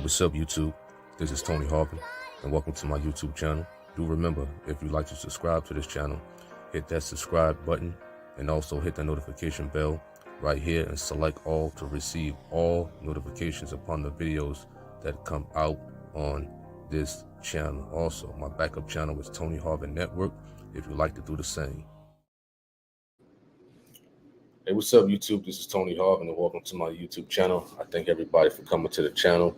What's up, YouTube? This is Tony Harvin, and welcome to my YouTube channel. Do remember, if you'd like to subscribe to this channel, hit that subscribe button and also hit the notification bell right here and select all to receive all notifications upon the videos that come out on this channel. Also, my backup channel is Tony Harvin Network if you'd like to do the same. Hey, what's up, YouTube? This is Tony Harvin, and welcome to my YouTube channel. I thank everybody for coming to the channel.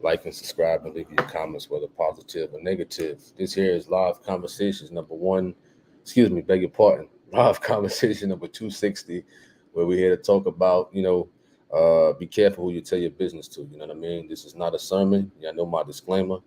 Like and subscribe and leave your comments, whether positive or negative. This here is live conversations number one. Beg your pardon. Live conversation number 260, where we're here to talk about, be careful who you tell your business to. You know what I mean? This is not a sermon. I know my disclaimer.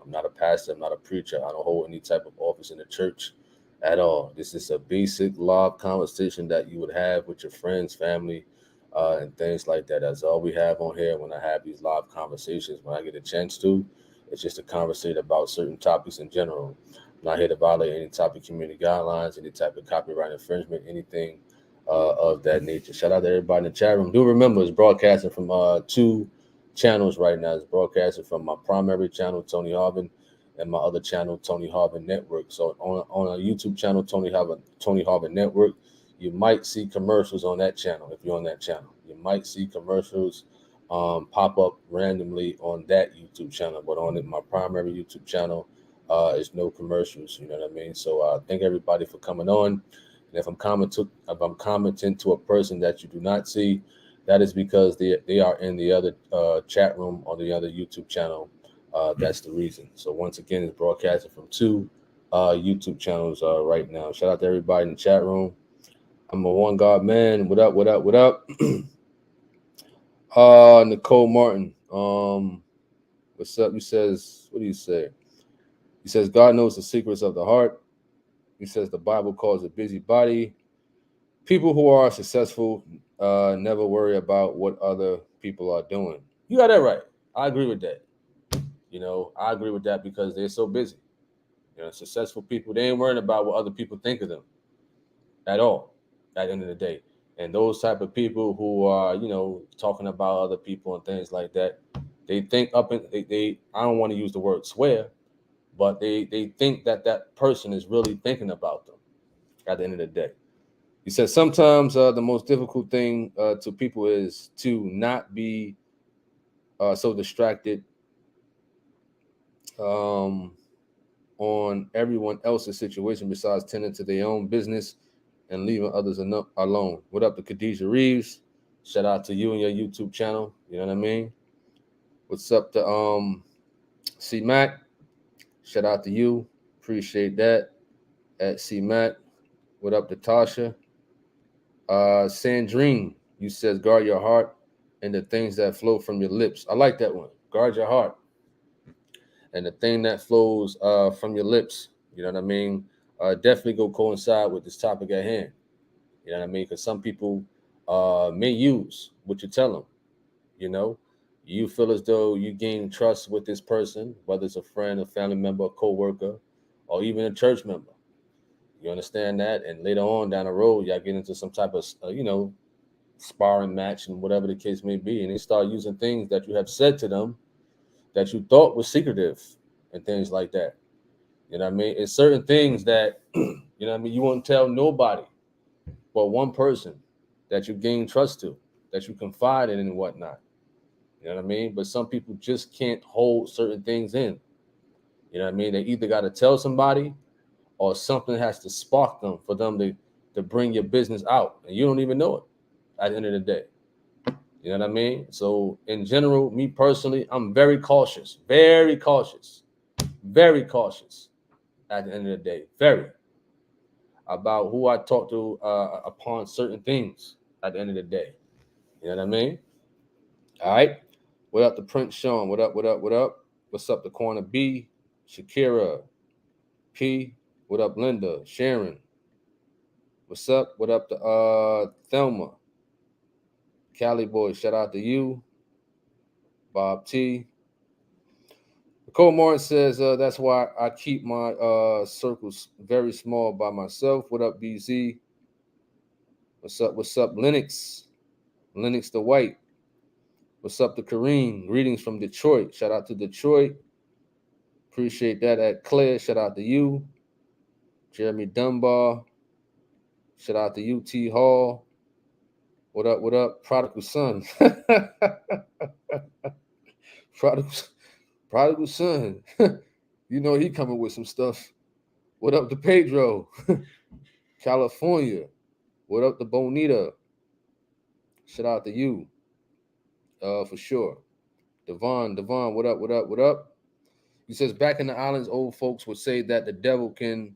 I'm not a pastor. I'm not a preacher. I don't hold any type of office in the church at all. This is a basic live conversation that you would have with your friends, family, and things like that. That's all we have on here when I have these live conversations. When I get a chance to, it's just to conversate about certain topics in general. I'm not here to violate any type of community guidelines, any type of copyright infringement, anything of that nature. Shout out to everybody in the chat room. Do remember, it's broadcasting from two channels right now. It's broadcasting from my primary channel, Tony Harvin, and my other channel, Tony Harvin Network. So on our YouTube channel, Tony Harvin Network, you might see commercials on that channel. If you're on that channel, you might see commercials pop up randomly on that YouTube channel. But on my primary YouTube channel, there's no commercials. You know what I mean? So thank everybody for coming on. And if I'm commenting to a person that you do not see, that is because they are in the other chat room on the other YouTube channel. That's the reason. So once again, it's broadcasting from two YouTube channels right now. Shout out to everybody in the chat room. I'm a one God man. What up? Nicole Martin. What's up? He says, what do you say? He says, God knows the secrets of the heart. He says the Bible calls it busybody. People who are successful never worry about what other people are doing. You got that right. I agree with that. I agree with that because they're so busy. Successful people, they ain't worrying about what other people think of them at all at the end of the day. And those type of people who are, talking about other people and things like that, they think they I don't want to use the word swear, but they think that person is really thinking about them at the end of the day. He says sometimes the most difficult thing to people is to not be so distracted on everyone else's situation besides tending to their own business and leaving others alone. What up to Khadijah Reeves? Shout out to you and your YouTube channel. You know what I mean? What's up to C Mac? Shout out to you. Appreciate that. At C Mac. What up to Tasha? Sandrine, you says guard your heart and the things that flow from your lips. I like that one. Guard your heart and the thing that flows from your lips. You know what I mean? Definitely go coincide with this topic at hand. You know what I mean? Because some people may use what you tell them. You feel as though you gain trust with this person, whether it's a friend, a family member, a co-worker, or even a church member. You understand that? And later on down the road, y'all get into some type of, sparring match and whatever the case may be. And they start using things that you have said to them that you thought was secretive and things like that. You know what I mean? It's certain things that, you won't tell nobody but one person that you gain trust to, that you confide in and whatnot. You know what I mean? But some people just can't hold certain things in. You know what I mean? They either got to tell somebody or something has to spark them for them to bring your business out. And you don't even know it at the end of the day. You know what I mean? So in general, me personally, I'm very cautious at the end of the day. Very. About who I talk to upon certain things at the end of the day. You know what I mean? All right. What up to Prince Sean? What up? What's up to Corner B? Shakira P? What up, Linda? Sharon? What's up? What up to Thelma? Cali Boy, shout out to you. Bob T. Nicole Martin says, that's why I keep my circles very small by myself. What up, BZ? What's up, Lennox? Lennox the White. What's up to Kareem? Greetings from Detroit. Shout out to Detroit. Appreciate that. At Claire, shout out to you. Jeremy Dunbar. Shout out to UT Hall. What up? What up? Prodigal son. Prodigal son. You know he coming with some stuff. What up to Pedro? California. What up to Bonita? Shout out to you. For sure. Devon, what up? What up? What up? He says, back in the islands, old folks would say that the devil can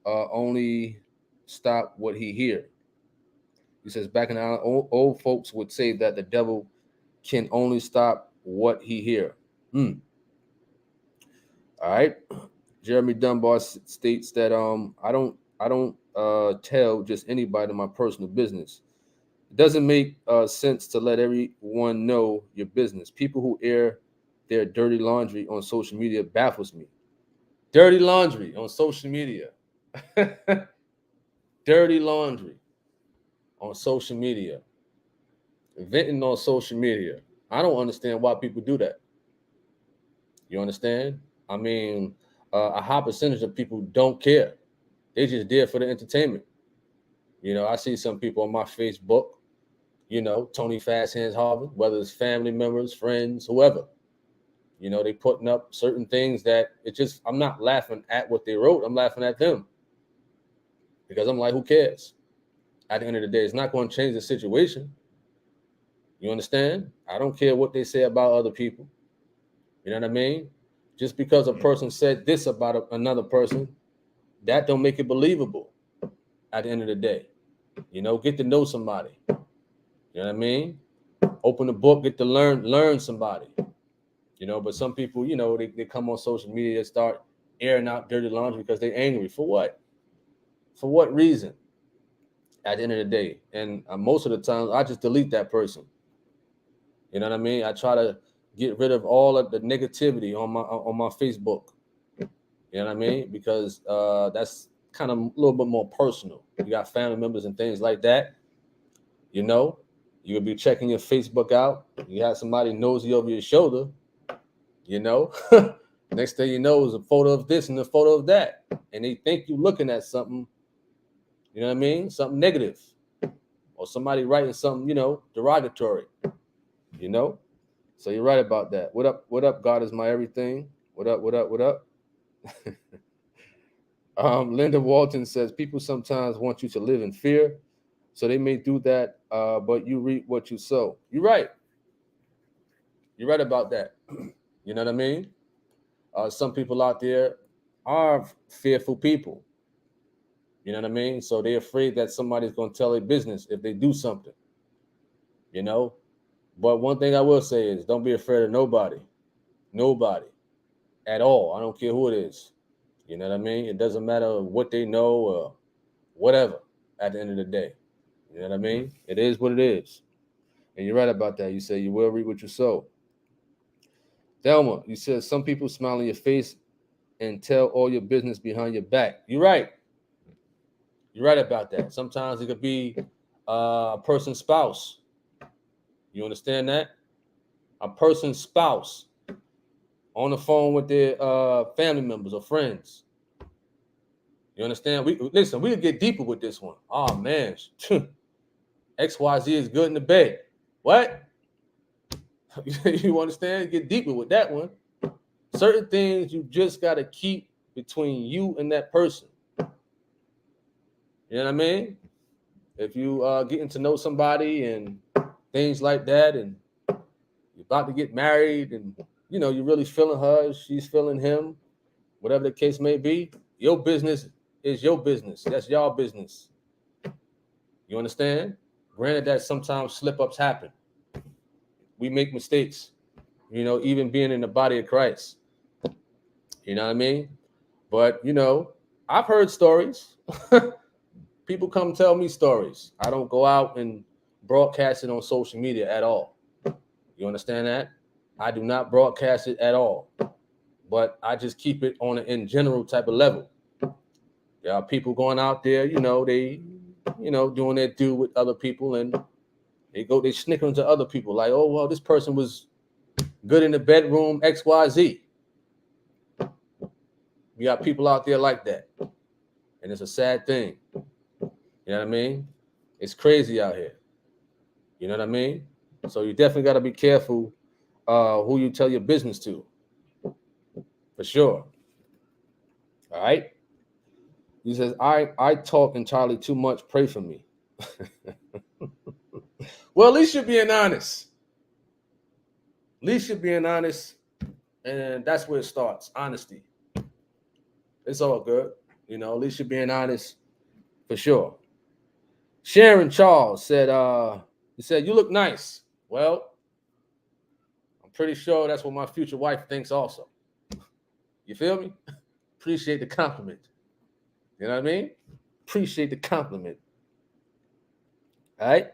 only stop what he hear. He says, back in the island, old folks would say that the devil can only stop what he hear. All right. Jeremy Dunbar states that I don't tell just anybody my personal business. It doesn't make sense to let everyone know your business. People who air their dirty laundry on social media baffles me. Dirty laundry on social media. Dirty laundry on social media. Venting on social media. I don't understand why people do that. You understand? I mean, a high percentage of people don't care. They just there for the entertainment. You know, I see some people on my Facebook, you know, Tony Fast Hands Harvin, whether it's family members, friends, whoever. You know, they putting up certain things that it just, I'm not laughing at what they wrote. I'm laughing at them. Because I'm like, who cares? At the end of the day, it's not going to change the situation. You understand? I don't care what they say about other people. You know what I mean? Just because a person said this about another person, that don't make it believable at the end of the day. You know, get to know somebody. You know what I mean? Open a book, get to learn somebody. You know, but some people, you know, they come on social media and start airing out dirty laundry because they're angry. For what? For what reason? At the end of the day. And most of the times, I just delete that person. You know what I mean? I try to get rid of all of the negativity on my Facebook. You know what I mean? Because that's kind of a little bit more personal. You got family members and things like that. You know, you'll be checking your Facebook out. You have somebody nosy over your shoulder. You know, next thing you know is a photo of this and a photo of that. And they think you're looking at something, you know what I mean? Something negative. Or somebody writing something, you know, derogatory. You know? So you're right about that. What up? What up? God is my everything. What up? What up? What up? Linda Walton says people sometimes want you to live in fear, so they may do that, but you reap what you sow. You're right. You're right about that. You know what I mean? Some people out there are fearful people. You know what I mean? So they're afraid that somebody's going to tell their business if they do something. You know? But one thing I will say is don't be afraid of nobody. Nobody. At all. I don't care who it is. You know what I mean? It doesn't matter what they know or whatever at the end of the day. You know what I mean? It is what it is. And you're right about that. You say you will reap what you sow. Thelma, you said some people smile in your face and tell all your business behind your back. You're right. You're right about that. Sometimes it could be a person's spouse. You understand that? A person's spouse on the phone with their family members or friends. You understand? We could get deeper with this one. Oh man, XYZ is good in the bed. What? You understand? Get deeper with that one. Certain things you just got to keep between you and that person. You know what I mean? If you getting to know somebody and things like that, and you're about to get married, and you know you're really feeling her, she's feeling him, whatever the case may be, your business is your business. That's y'all business. You understand? Granted that sometimes slip-ups happen. We make mistakes, you know, even being in the body of Christ. You know what I mean? But, you know, I've heard stories. People come tell me stories. I don't go out and broadcast it on social media at all. You understand that? I do not broadcast it at all. But I just keep it on an in general type of level. There are people going out there, you know, they, you know, doing their due with other people, and They snickering to other people like, oh, well, this person was good in the bedroom, XYZ. You got people out there like that. And it's a sad thing. You know what I mean? It's crazy out here. You know what I mean? So you definitely got to be careful who you tell your business to. For sure. All right? He says, I talk entirely too much. Pray for me. Well, at least you're being honest. At least you're being honest. And that's where it starts. Honesty. It's all good. You know, at least you're being honest. For sure. Sharon Charles said, he said, you look nice. Well, I'm pretty sure that's what my future wife thinks also. You feel me? Appreciate the compliment. You know what I mean? Appreciate the compliment. All right.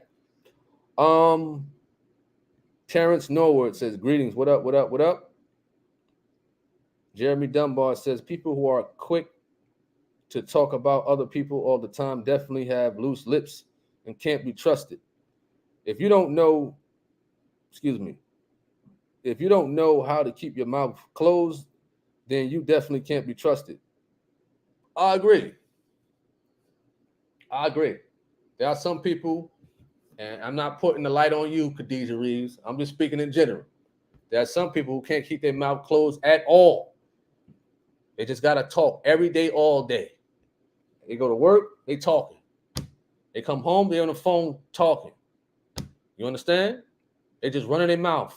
Terrence Norwood says, greetings. What up? What up? What up? Jeremy Dunbar says, people who are quick to talk about other people all the time definitely have loose lips and can't be trusted. If you don't know how to keep your mouth closed, then you definitely can't be trusted. I agree. There are some people, and I'm not putting the light on you, Khadijah Reeves. I'm just speaking in general. There are some people who can't keep their mouth closed at all. They just got to talk every day, all day. They go to work, they talking. They come home, they on the phone talking. You understand? They just running their mouth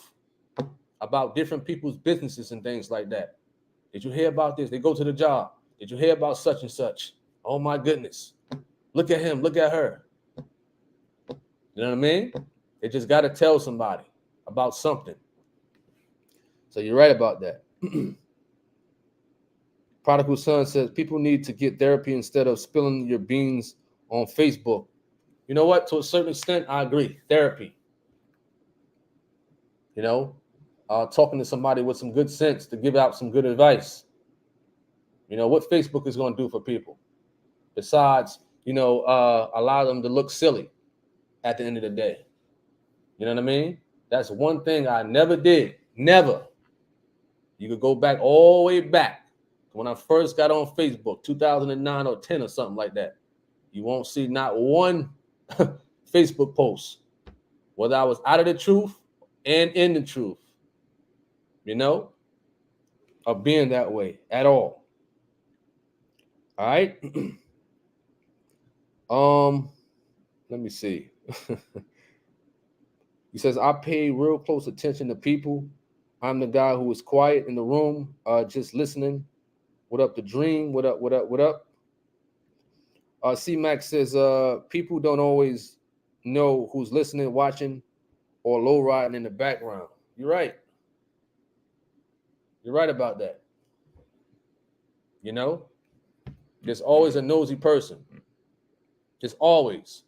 about different people's businesses and things like that. Did you hear about this? They go to the job. Did you hear about such and such? Oh my goodness. Look at him. Look at her. You know what I mean? They just got to tell somebody about something. So you're right about that. Prodigal Son says people need to get therapy instead of spilling your beans on Facebook. You know what? To a certain extent, I agree. Therapy. You know, talking to somebody with some good sense to give out some good advice. You know, what Facebook is going to do for people besides, allow them to look silly at the end of the day. You know what I mean? That's one thing I never did. Never. You could go back all the way back when I first got on Facebook, 2009 or 10 or something like that. You won't see not one Facebook post, whether I was out of the truth and in the truth, of being that way at all. All right. Let me see. He says, I pay real close attention to people. I'm the guy who is quiet in the room, just listening. What up, the dream? What up, what up, what up? C-Max says, people don't always know who's listening, watching, or low riding in the background. You're right. You're right about that. There's always a nosy person. Just always.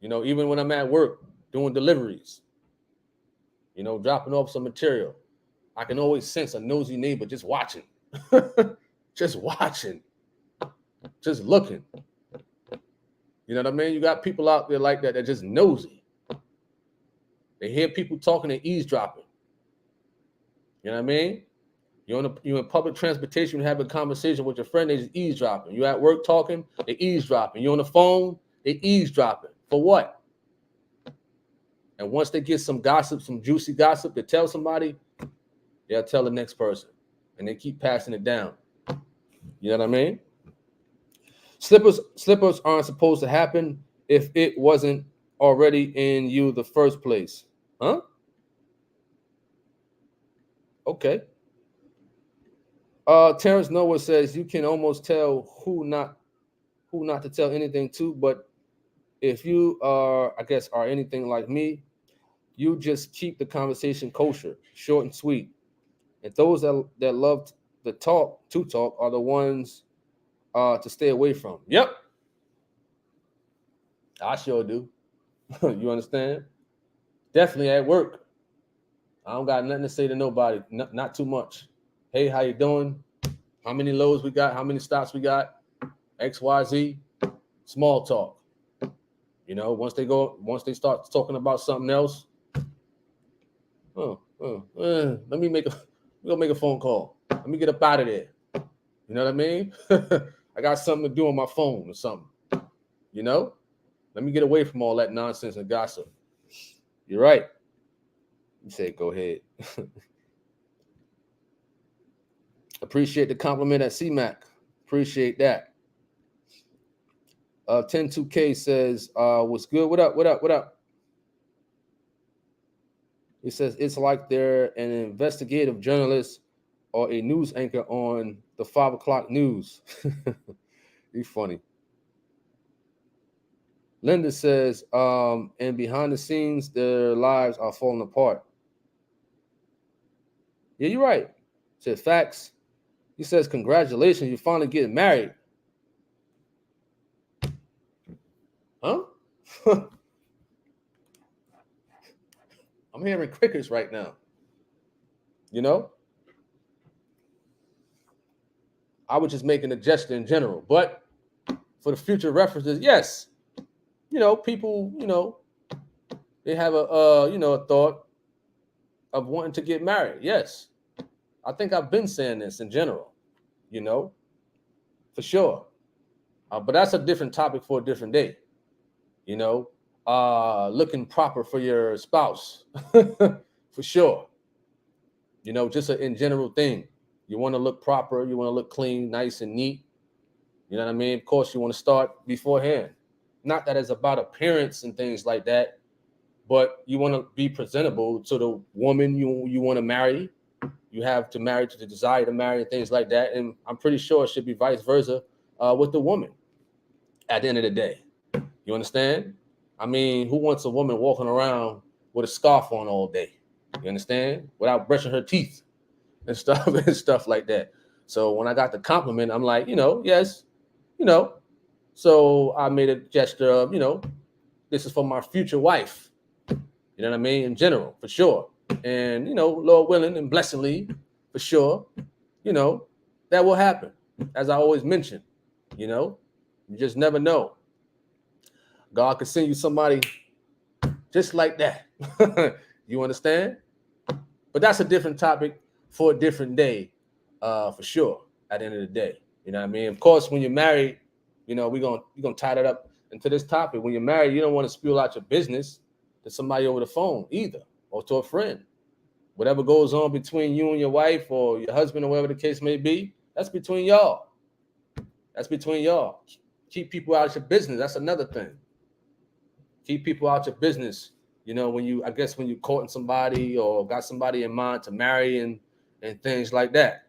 Even when I'm at work doing deliveries, dropping off some material, I can always sense a nosy neighbor just watching. Just watching. Just looking. You know what I mean? You got people out there like that that just nosy. They hear people talking and eavesdropping. You know what I mean? You're in public transportation, you have a conversation with your friend, they just eavesdropping. You at work talking, they eavesdropping. You on the phone, they eavesdropping. For what? And once they get some gossip, some juicy gossip to tell somebody, they'll tell the next person. And they keep passing it down. You know what I mean? Slippers aren't supposed to happen if it wasn't already in you the first place. Huh? Okay. Terrence Noah says you can almost tell who not to tell anything to, but if you are anything like me, you just keep the conversation kosher, short and sweet. And those that love to talk are the ones to stay away from. Yep. I sure do. You understand? Definitely at work. I don't got nothing to say to nobody. Not too much. Hey, how you doing? How many loads we got? How many stops we got? XYZ. Small talk. You know, once they start talking about something else, let me we'll make a phone call. Let me get up out of there. You know what I mean? I got something to do on my phone or something. You know? Let me get away from all that nonsense and gossip. You're right. You say, go ahead. Appreciate the compliment at CMAC. Appreciate that. 102K says, what's good? What up? What up? What up? It says it's like they're an investigative journalist or a news anchor on the 5 o'clock news. You're funny. Linda says, and behind the scenes, their lives are falling apart. Yeah, you're right. Said facts. He says, congratulations, you finally getting married. Huh? I'm hearing crickets right now. You know? I was just making a gesture in general. But for the future references, yes. You know, people, you know, they have a thought of wanting to get married. Yes. I think I've been saying this in general, you know, for sure. But that's a different topic for a different day. You know, looking proper for your spouse, for sure. You know, just in general thing. You want to look proper. You want to look clean, nice and neat. You know what I mean? Of course, you want to start beforehand. Not that it's about appearance and things like that, but you want to be presentable to the woman you want to marry. You have to marry to the desire to marry and things like that. And I'm pretty sure it should be vice versa with the woman at the end of the day. You understand? I mean, who wants a woman walking around with a scarf on all day? You understand? Without brushing her teeth and stuff like that. So when I got the compliment, I'm like, yes, So I made a gesture of, this is for my future wife. You know what I mean? In general, for sure. And, Lord willing and blessingly, for sure, that will happen. As I always mention, you just never know. God could send you somebody just like that. You understand? But that's a different topic for a different day, for sure, at the end of the day. You know what I mean? Of course, when you're married, we're gonna tie that up into this topic. When you're married, you don't want to spill out your business to somebody over the phone either, or to a friend. Whatever goes on between you and your wife or your husband or whatever the case may be, that's between y'all. That's between y'all. Keep people out of your business. That's another thing. Keep people out your business. When you're courting somebody or got somebody in mind to marry and things like that,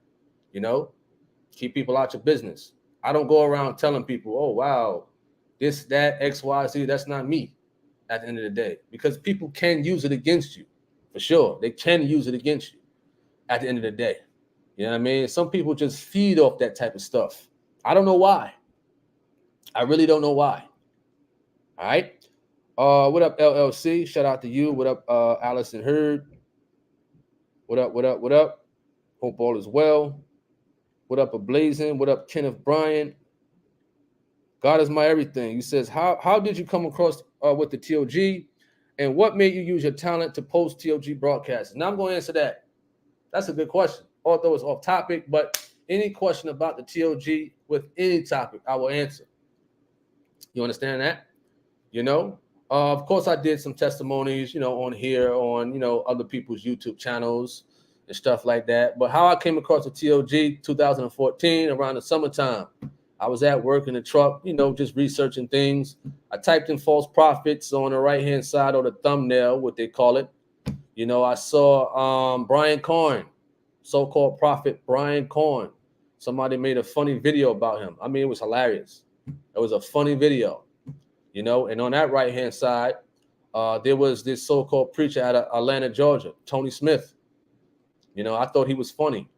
keep people out your business. I don't go around telling people, oh, wow, this, that, X, Y, Z, that's not me at the end of the day, because people can use it against you for sure. They can use it against you at the end of the day. You know what I mean? Some people just feed off that type of stuff. I don't know why. I really don't know why. All right. What up, LLC? Shout out to you. What up, Allison Hurd? What up, what up, what up? Hope all is well. What up, Ablazing? What up, Kenneth Bryant? God is my everything. He says, how did you come across with the TOG? And what made you use your talent to post TOG broadcasts? Now I'm going to answer that. That's a good question. Although it's off topic, but any question about the TOG with any topic, I will answer. You understand that? Of course, I did some testimonies, on here, on, other people's YouTube channels and stuff like that. But how I came across the TOG 2014 around the summertime, I was at work in the truck, just researching things. I typed in false prophets on the right-hand side of the thumbnail, what they call it. I saw Brian Corn, so-called prophet Brian Corn. Somebody made a funny video about him. I mean, it was hilarious. It was a funny video. And on that right-hand side, there was this so-called preacher out of Atlanta, Georgia, Tony Smith. I thought he was funny.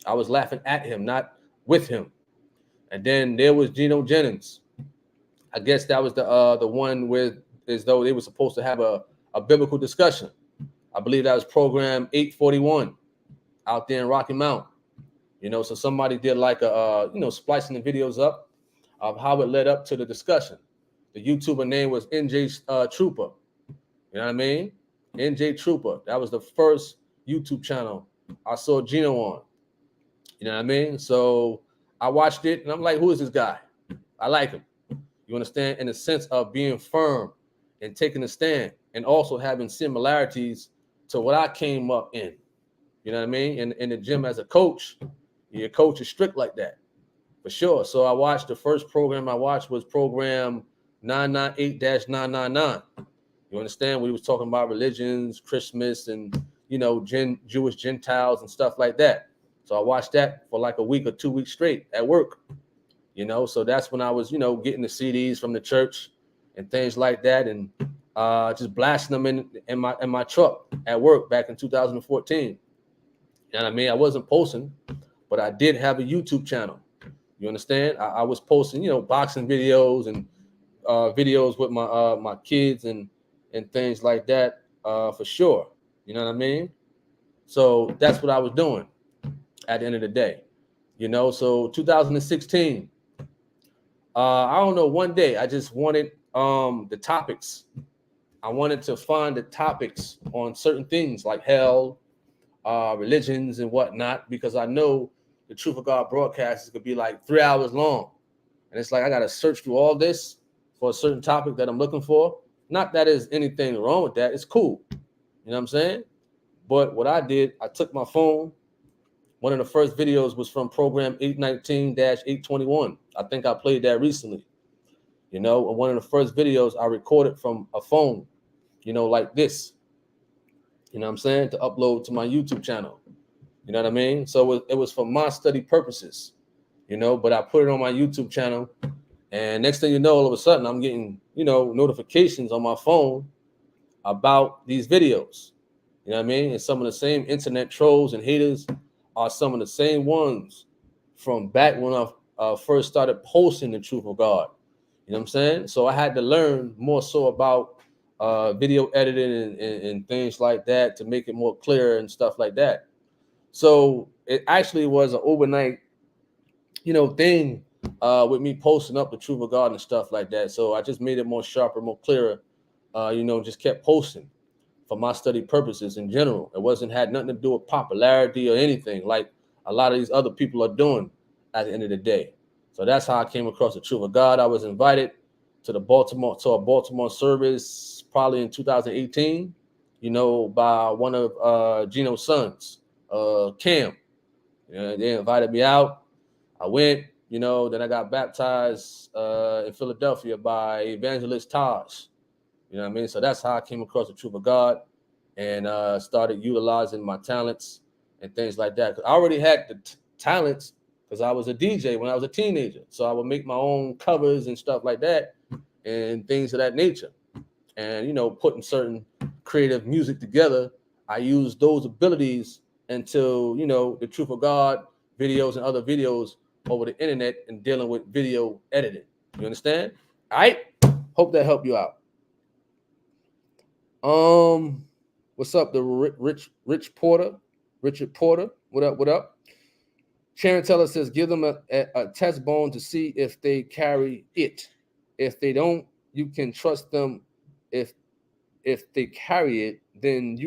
I was laughing at him, not with him. And then there was Geno Jennings. I guess that was the one with, as though they were supposed to have a biblical discussion. I believe that was program 841 out there in Rocky Mount. So somebody did like splicing the videos up of how it led up to the discussion. The YouTuber name was NJ Trooper. You know what I mean? NJ Trooper. That was the first YouTube channel I saw Gino on. You know what I mean? So I watched it and I'm like, who is this guy? I like him. You understand? In the sense of being firm and taking a stand and also having similarities to what I came up in. You know what I mean? In the gym as a coach, your coach is strict like that. For sure. So I watched the first program I watched was program 998-999. You understand? We was talking about religions, Christmas, and Jewish Gentiles and stuff like that. So I watched that for like a week or 2 weeks straight at work. So that's when I was, getting the CDs from the church and things like that, and just blasting them in my truck at work back in 2014. You know what I mean? I wasn't posting, but I did have a YouTube channel. You understand? I was posting, boxing videos and videos with my kids and things like that, for sure. You know what I mean? So that's what I was doing at the end of the day. So 2016, I don't know, one day I just wanted the topics. I wanted to find the topics on certain things like hell, religions and whatnot, because I know the Truth of God broadcasts could be like 3 hours long. And it's like I got to search through all this for a certain topic that I'm looking for. Not that there's anything wrong with that. It's cool. You know what I'm saying? But what I did, I took my phone. One of the first videos was from program 819-821. I think I played that recently. And one of the first videos I recorded from a phone, like this. You know what I'm saying? To upload to my YouTube channel. You know what I mean? So it was for my study purposes, but I put it on my YouTube channel. And next thing you know, all of a sudden, I'm getting, notifications on my phone about these videos. You know what I mean? And some of the same internet trolls and haters are some of the same ones from back when I first started posting the Truth of God. You know what I'm saying? So I had to learn more so about video editing and things like that to make it more clear and stuff like that. So it actually was an overnight, thing with me posting up the Truth of God and stuff like that. So I just made it more sharper, more clearer, just kept posting for my study purposes in general. It had nothing to do with popularity or anything like a lot of these other people are doing at the end of the day. So that's how I came across the Truth of God. I was invited to a Baltimore service probably in 2018, by one of Gino's sons, Cam. They invited me out. I went, then I got baptized in Philadelphia by Evangelist Taj. You know what I mean? So that's how I came across the Truth of God and started utilizing my talents and things like that. I already had the talents because I was a DJ when I was a teenager. So I would make my own covers and stuff like that and things of that nature. And, putting certain creative music together, I used those abilities until, the Truth of God videos and other videos over the internet and dealing with video editing. You understand? All right. Hope that helped you out. What's up, the Richard Porter? What up? Sharon Teller says, give them a test bone to see if they carry it. If they don't, you can trust them. If they carry it, then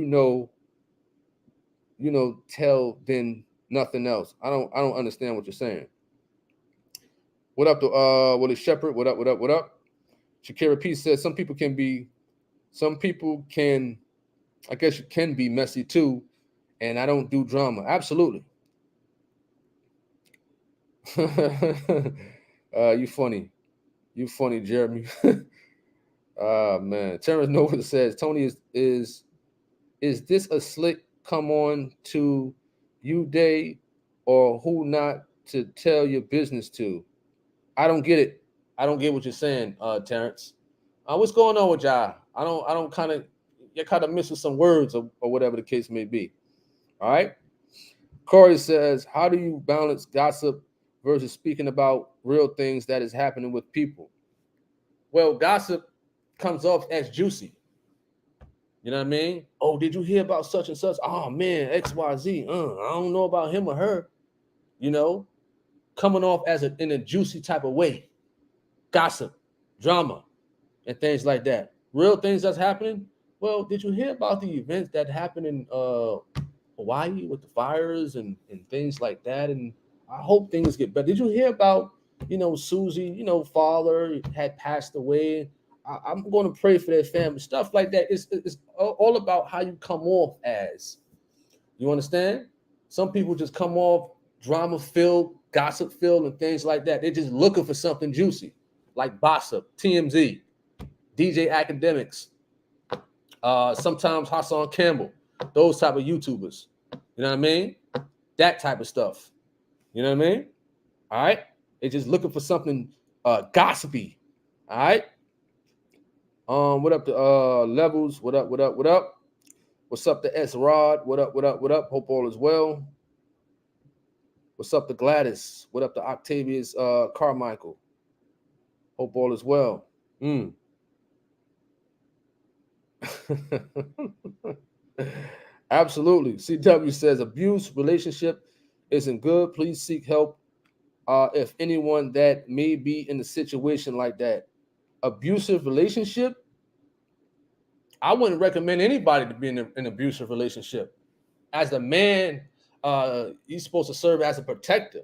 tell then nothing else. I don't understand what you're saying. What up to Willie Shepherd? What up? Shakira P says some people can, I guess you can be messy too, and I don't do drama. Absolutely. You funny, Jeremy. Man. Terrence Nova says, Tony, is this a slick come on to you day or who not to tell your business to? I don't get it. I don't get what you're saying, Terrence. What's going on with y'all? You're kind of missing some words or whatever the case may be. All right. Corey says, how do you balance gossip versus speaking about real things that is happening with people? Well, gossip comes off as juicy. You know what I mean? Oh, did you hear about such and such? Oh, man, XYZ. I don't know about him or her. Coming off in a juicy type of way. Gossip, drama. and things like that. Real things that's happening. Well, did you hear about the events that happened in Hawaii with the fires and things like that? And I hope things get better. Did you hear about, Susie, father had passed away? I'm going to pray for their family. Stuff like that. It's all about how you come off as. You understand? Some people just come off drama filled, gossip filled, and things like that. They're just looking for something juicy, like Gossip, TMZ, DJ Academics, sometimes Hassan Campbell, those type of YouTubers. You know what I mean? That type of stuff. You know what I mean? All right. They're just looking for something gossipy. All right. What up to Levels? What up? What up? What up? What's up to S Rod? What up? What up? What up? Hope all is well. What's up to Gladys? What up to Octavius Carmichael? Hope all is well. Absolutely. CW says abuse relationship isn't good. Please seek help if anyone that may be in a situation like that. Abusive relationship, I wouldn't recommend anybody to be in an abusive relationship. As a man, you're supposed to serve as a protector.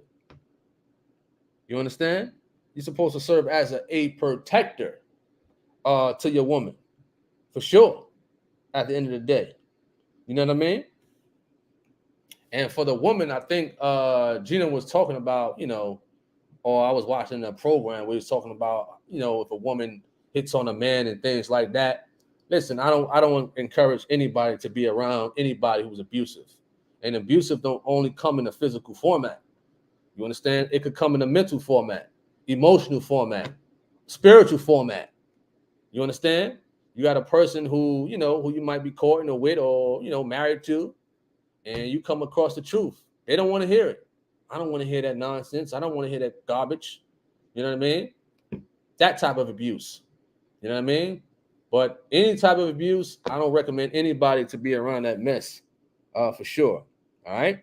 You understand? You're supposed to serve as a protector to your woman, for sure, at the end of the day. You know what I mean? And for the woman, I think Gina was talking about, or I was watching a program where he was talking about, if a woman hits on a man and things like that. Listen, I don't encourage anybody to be around anybody who's abusive. And abusive don't only come in a physical format. You understand? It could come in a mental format, emotional format, spiritual format. You understand? You got a person who you might be courting or with or, married to, and you come across the truth. They don't want to hear it. I don't want to hear that nonsense. I don't want to hear that garbage. You know what I mean? That type of abuse. You know what I mean? But any type of abuse, I don't recommend anybody to be around that mess, for sure. All right.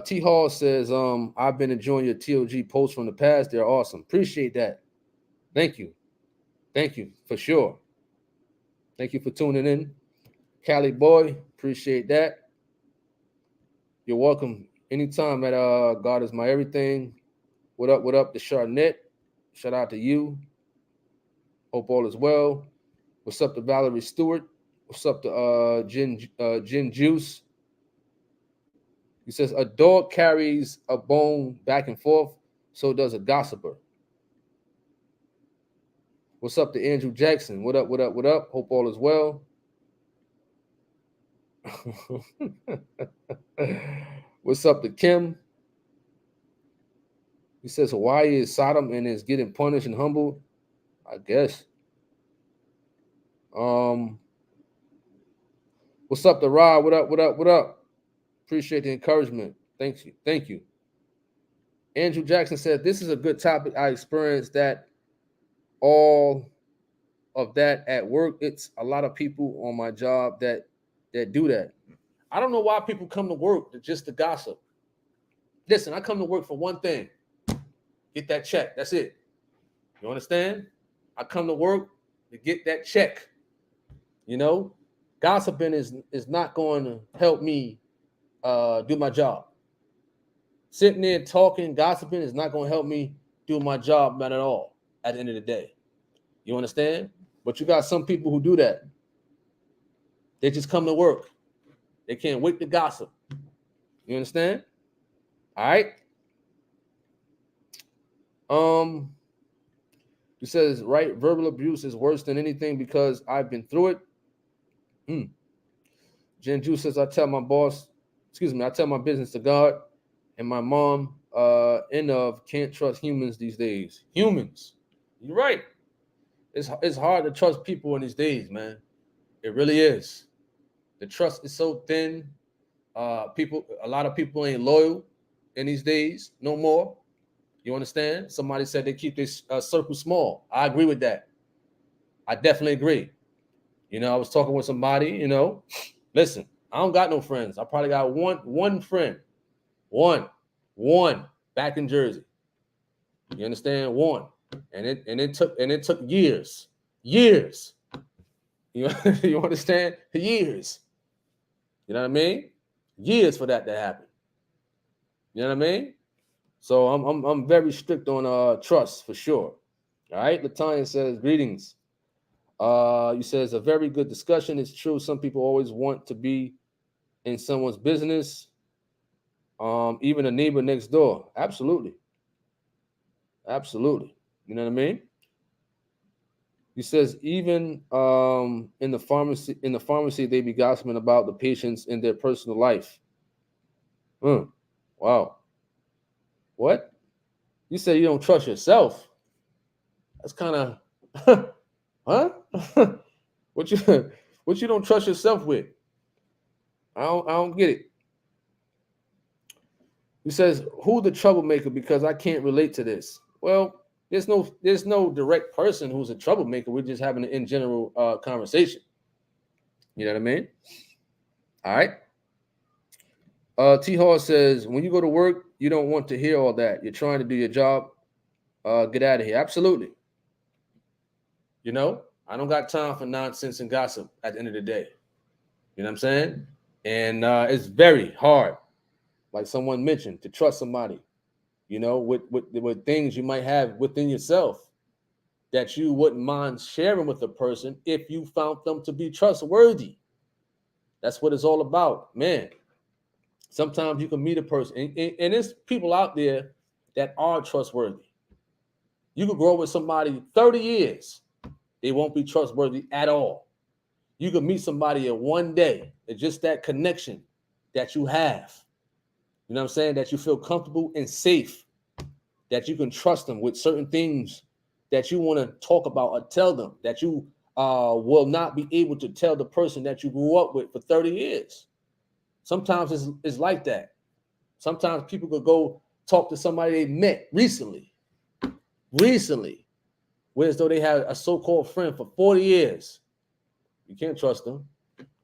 T Hall says, I've been enjoying your TOG posts from the past. They're awesome. Appreciate that. Thank you. Thank you for sure. Thank you for tuning in. Cali boy, appreciate that. You're welcome anytime at God is my everything. What up, the Charnette? Shout out to you. Hope all is well. What's up to Valerie Stewart? What's up to Gin Juice? He says a dog carries a bone back and forth, so does a gossiper. What's up to Andrew Jackson? What up? Hope all is well. What's up to Kim? He says Hawaii is Sodom and is getting punished and humbled. I guess. What's up to Rod? What up? Appreciate the encouragement. Thank you. Andrew Jackson said, this is a good topic. I experienced that all of that at work. It's a lot of people on my job that do that. I don't know why people come to work just to gossip. Listen, I come to work for one thing. Get that check. That's it. You understand? I come to work to get that check. Gossiping is not going to help me do my job. Sitting there talking, gossiping is not going to help me do my job, not at all, at the end of the day. You understand? But you got some people who do that. They just come to work. They can't wait to gossip. You understand? All right. He says, right, verbal abuse is worse than anything because I've been through it. Jen Ju says, I tell my business to God, and my mom can't trust humans these days. Humans. You're right. It's hard to trust people in these days, man. It really is. The trust is so thin. A lot of people ain't loyal in these days no more. You understand? Somebody said they keep this circle small. I agree with that. I definitely agree. I was talking with somebody, listen, I don't got no friends. I probably got one friend. One back in Jersey. You understand? One. and it took years. You you understand? Years. You know what I mean? Years for that to happen. You know what I mean? So I'm very strict on trust for sure. All right. Latanya says greetings. You says a very good discussion. It's true. Some people always want to be in someone's business. Even a neighbor next door. Absolutely. Absolutely. You know what I mean? He says even in the pharmacy they be gossiping about the patients in their personal life. Wow. What? You say you don't trust yourself? That's kind of huh? what you don't trust yourself with? I don't get it. He says, who the troublemaker? Because I can't relate to this. Well, there's no direct person who's a troublemaker. We're just having an in general conversation. You know what I mean? All right. T Hall says, when you go to work, you don't want to hear all that. You're trying to do your job. Get out of here. Absolutely. You know, I don't got time for nonsense and gossip at the end of the day. You know what I'm saying? And it's very hard, like someone mentioned, to trust somebody, you know, with things you might have within yourself that you wouldn't mind sharing with a person if you found them to be trustworthy. That's what it's all about, man. Sometimes you can meet a person, and there's people out there that are trustworthy. You could grow with somebody 30 years, they won't be trustworthy at all. You could meet somebody in one day. It's just that connection that you have. You know what I'm saying? That you feel comfortable and safe, that you can trust them with certain things that you want to talk about or tell them, that you will not be able to tell the person that you grew up with for 30 years. Sometimes it's like that. Sometimes people could go talk to somebody they met recently, whereas though they had a so-called friend for 40 years. You can't trust them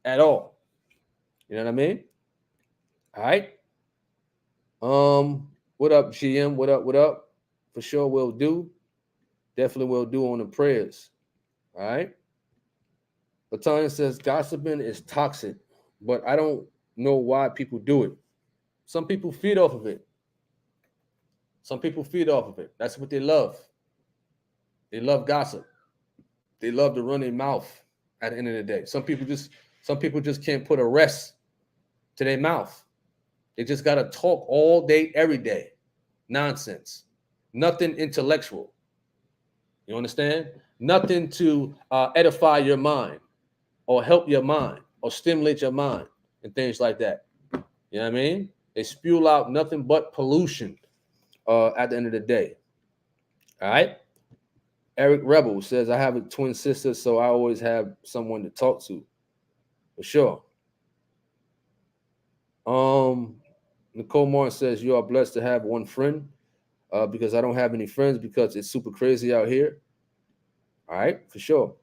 at all. You know what I mean? All right. What up, GM? What up? What up? For sure, will do. Definitely will do on the prayers. All right. Latanya says gossiping is toxic, but I don't know why people do it. Some people feed off of it. Some people feed off of it. That's what they love. They love gossip. They love to run their mouth at the end of the day. Some people just can't put a rest to their mouth. They just gotta talk all day, every day. Nonsense. Nothing intellectual. You understand? Nothing to edify your mind or help your mind or stimulate your mind and things like that. You know what I mean? They spew out nothing but pollution at the end of the day. All right. Eric Rebel says, I have a twin sister, so I always have someone to talk to. For sure. Nicole Martin says, you are blessed to have one friend because I don't have any friends because it's super crazy out here. All right, for sure.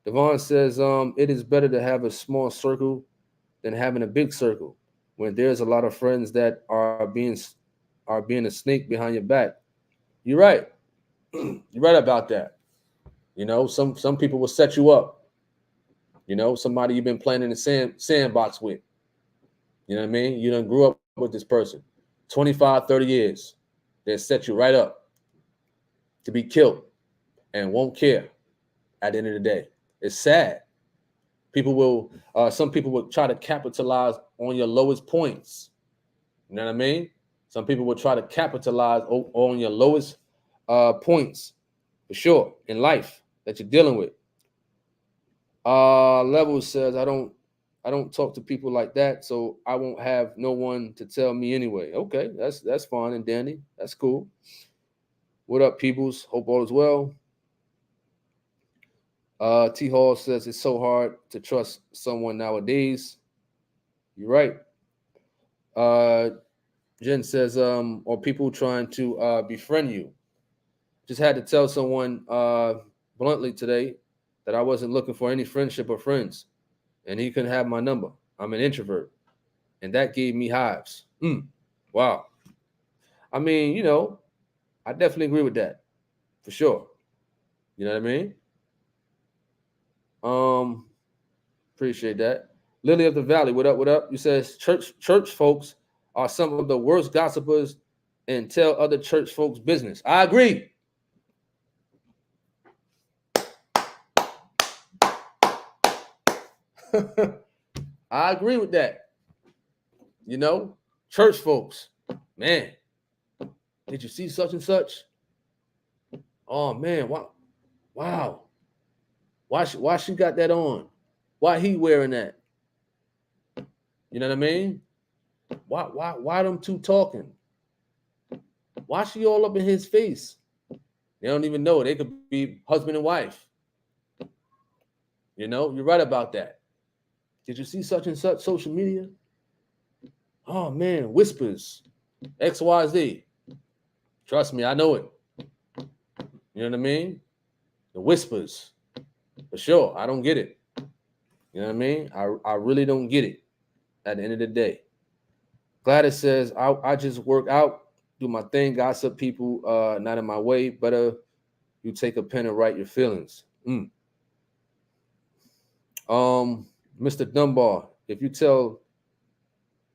Devon says, it is better to have a small circle than having a big circle when there's a lot of friends that are being a snake behind your back. You're right. You're right about that. You know, some people will set you up. You know, somebody you've been playing in the sandbox with. You know what I mean? You done grew up with this person 25, 30 years. They set you right up to be killed and won't care at the end of the day. It's sad. Some people will try to capitalize on your lowest points. You know what I mean? Some people will try to capitalize on your lowest points, for sure, in life that you're dealing with. Level says, I don't talk to people like that, so I won't have no one to tell me anyway. Okay, that's fine and dandy. That's cool. What up, peoples? Hope all is well. T Hall says it's so hard to trust someone nowadays. You're right. Jen says, or people trying to befriend you. Just had to tell someone bluntly today that I wasn't looking for any friendship or friends, and he couldn't have my number. I'm an introvert, and that gave me hives. Wow. I mean, you know, I definitely agree with that, for sure. You know what I mean? Appreciate that. Lily of the Valley, what up? What up? You says church folks are some of the worst gossipers and tell other church folks business. I agree. I agree with that. You know, church folks, man, did you see such and such? Oh man, wow. Why she got that on? Why he wearing that? You know what I mean? Why them two talking? Why she all up in his face? They don't even know. They could be husband and wife. You know, you're right about that. Did you see such and such social media? Oh man, whispers. XYZ. Trust me, I know it. You know what I mean? The whispers. For sure. I don't get it. You know what I mean? I really don't get it at the end of the day. Gladys says, I just work out, do my thing, gossip people not in my way. Better you take a pen and write your feelings. Mr. Dunbar, if you tell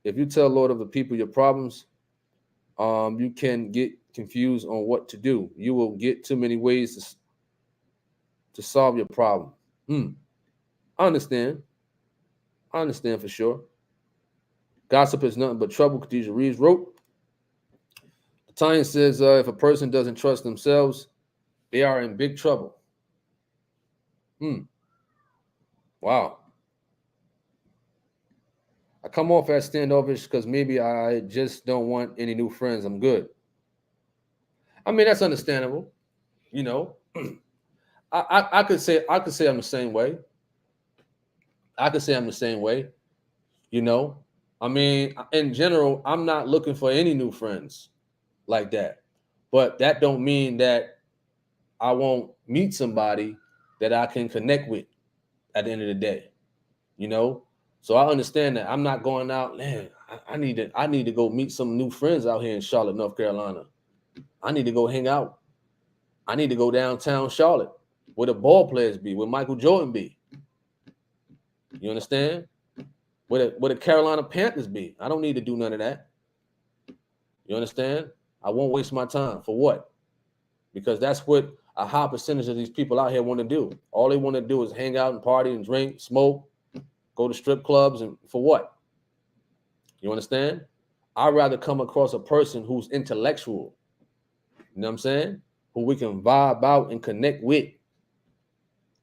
Lord of the people your problems, you can get confused on what to do. You will get too many ways to solve your problem. I understand for sure. Gossip is nothing but trouble. Khadijah Reeves wrote. The Times says if a person doesn't trust themselves, they are in big trouble. Wow. I come off as standoffish because maybe I just don't want any new friends. I'm good. I mean, that's understandable. You know, I could say I'm the same way. I could say I'm the same way. You know, I mean, in general, I'm not looking for any new friends like that. But that don't mean that I won't meet somebody that I can connect with at the end of the day. You know, so I understand that I'm not going out. Man, I need to go meet some new friends out here in Charlotte, North Carolina. I need to go hang out. I need to go downtown Charlotte where the ball players be, where Michael Jordan be. You understand? Where the Carolina Panthers be. I don't need to do none of that. You understand? I won't waste my time. For what? Because that's what a high percentage of these people out here want to do. All they want to do is hang out and party and drink, smoke, go to strip clubs, and for what? You understand? I'd rather come across a person who's intellectual. You know what I'm saying? Who we can vibe out and connect with.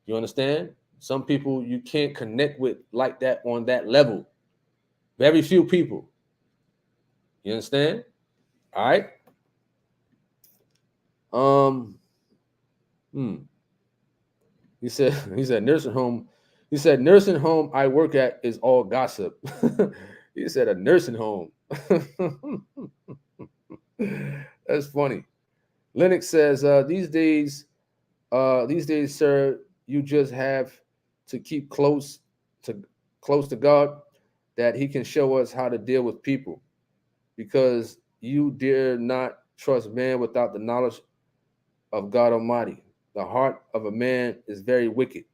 You understand? Some people you can't connect with like that on that level. Very few people. You understand? All right. He said nursing home. He said nursing home I work at is all gossip. He said a nursing home. That's funny. Lennox says these days, sir, you just have to keep close to God, that He can show us how to deal with people, because you dare not trust man without the knowledge of God Almighty. The heart of a man is very wicked.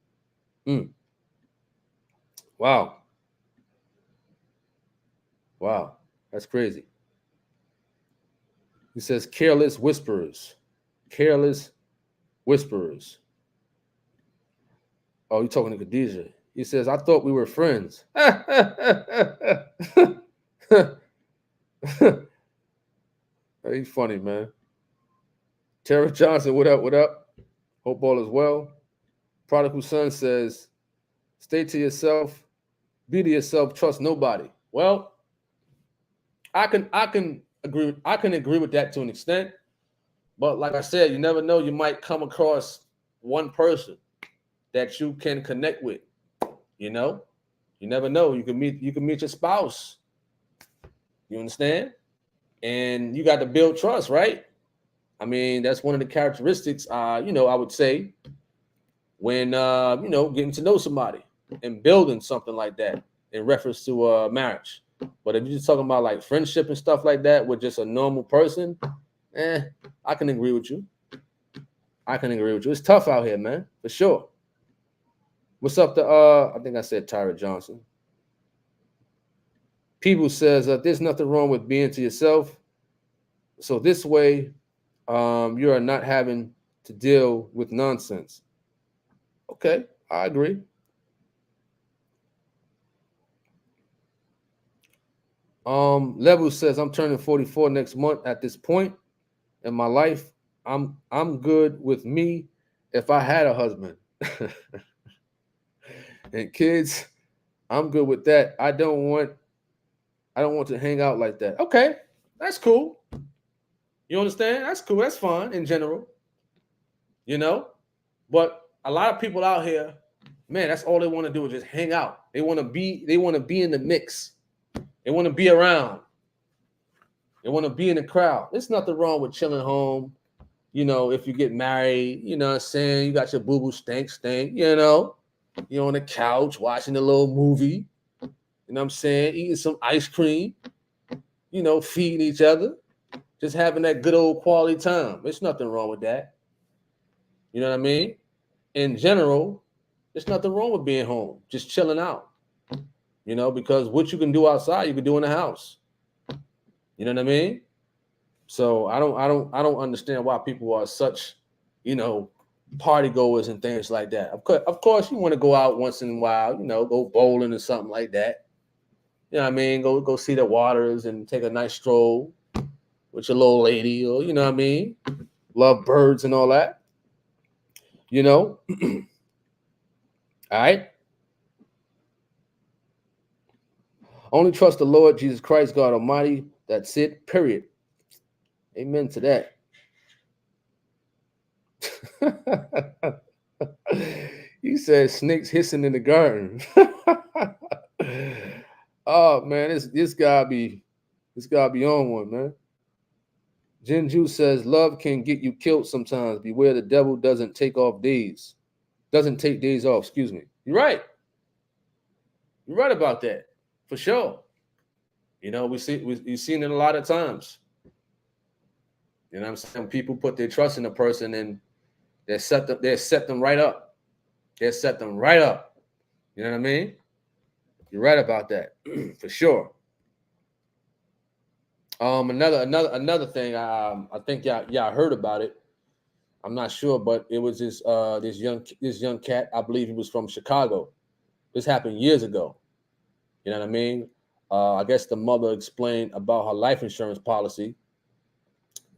Wow. That's crazy. He says careless whisperers. Careless whisperers. Oh, you're talking to Khadijah. He says, I thought we were friends. He's funny, man. Tara Johnson, what up? What up? Hope all is well. Prodigal Son says, stay to yourself, be to yourself, trust nobody. Well, I can agree with that to an extent. But like I said, you never know. You might come across one person that you can connect with. You know, you never know. You can meet your spouse. You understand? And you got to build trust, right? I mean, that's one of the characteristics. I would say when getting to know somebody and building something like that in reference to marriage. But if you're just talking about like friendship and stuff like that with just a normal person, I can agree with you. I can agree with you. It's tough out here, man, for sure. What's up to I think I said Tyra Johnson. People says there's nothing wrong with being to yourself. So this way, you are not having to deal with nonsense. Okay, I agree. Level says I'm turning 44 next month. At this point in my life, I'm good with me if I had a husband and kids. I'm good with that. I don't want to hang out like that. Okay, that's cool. You understand? That's cool. That's fine in general. You know, but a lot of people out here, man, that's all they want to do is just hang out. They want to be in the mix. They want to be around. They want to be in the crowd. There's nothing wrong with chilling home. You know, if you get married, you know what I'm saying? You got your boo-boo stink, you know. You're on the couch watching a little movie. You know what I'm saying? Eating some ice cream. You know, feeding each other. Just having that good old quality time. There's nothing wrong with that. You know what I mean? In general, there's nothing wrong with being home. Just chilling out. You know, because what you can do outside, you can do in the house. You know what I mean? So I don't understand why people are such, you know, party goers and things like that. Of course, you want to go out once in a while, you know, go bowling or something like that. You know what I mean? Go see the waters and take a nice stroll with your little lady, or you know what I mean? Love birds and all that. You know? All right. Only trust the Lord Jesus Christ, God Almighty. That's it. Period. Amen to that. You said snakes hissing in the garden. Oh man, this gotta be on one, man. Jinju says love can get you killed sometimes. Beware the devil doesn't take days off. Excuse me. You're right. You're right about that, for sure. You know, we've seen it a lot of times. You know what I'm saying? People put their trust in a person and they set them right up. They set them right up. You know what I mean? You're right about that, for sure. Another thing. I think y'all heard about it. I'm not sure, but it was this young cat. I believe he was from Chicago. This happened years ago. You know what I mean? I guess the mother explained about her life insurance policy